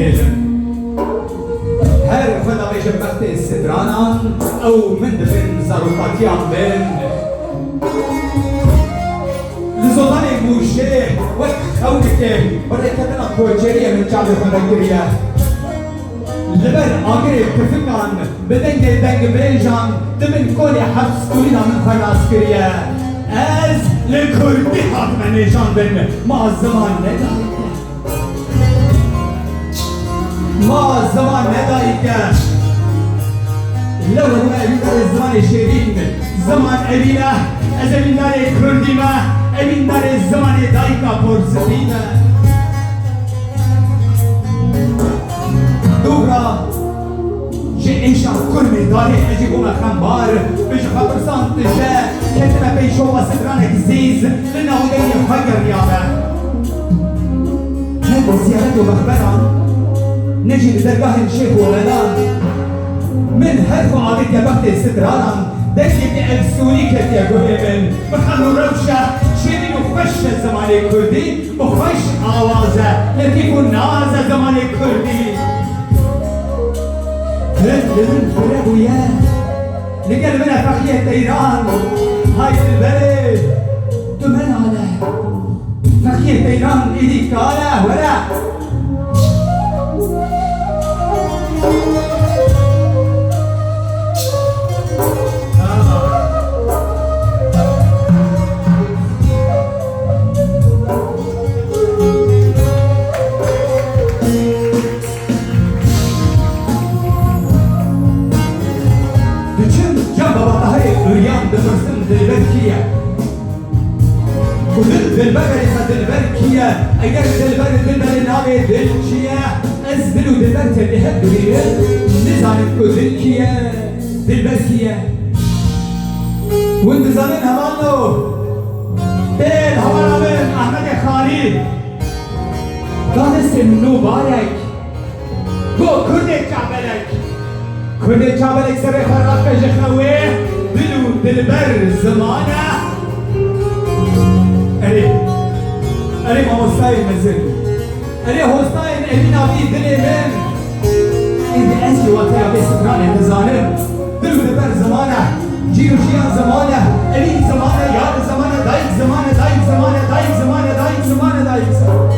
هيلم هر خدا بيجي بخت السترانان او من دفن زاروقاتيان بين لزولان موشه وقت خونك بريكتنا كوچرية من جعل خدقرية لبر آگر تفکان بدنگ دنگ بیجان دمن کولی حبس کولینا من خلاص کریه از لکردی حق من نشان بن ما زمان نداری ما زمان نداری که لو هو أبينا الزمان شيرين زمان أبينا از أبينا كرديما أبينا الزمان دايكا بورسلينا دورا جي إنشان كل ميداني أجي قوم خمبار بيجي خبر سانتجا كتنا بيشو وسدرانك زيز لنا ودي خير يابا هذا زيارته مخبران نجي لدرجاه الشيخ ولدان من هرفو عادت يا بخت استدراران دكي بألسوني كت يا قهيمن بخلو روشة شيرين وخش الزمان الكردي وخش آوازة لطيف النازة زمان الكردي لمن فرقويا لقل من فخية تيران هاي البلد تمن على فخية تيران إيدي كالا ولا دلبر دلبركية أجر دلبر دلبر نابي دلكية أزدلو دلبر تلي هدرية نزانك دلكية دلبركية وانتظامين همانو بيل هوانا من أحمد خالي دانست مبارك گو کرده چابلک کرده چابلک سر خراب جخوه دلو دلبر زمانه أري ما مستعين مزل أري هوستاين أري نابي دلي من إذا أسي واتيا بسكران انتظارم دلو دبر زمانه جيرو جيان زمانه أري زمانه يار زمانه دايك زمانه دايك زمانه دايك زمانه دايك زمانه دايك زمانه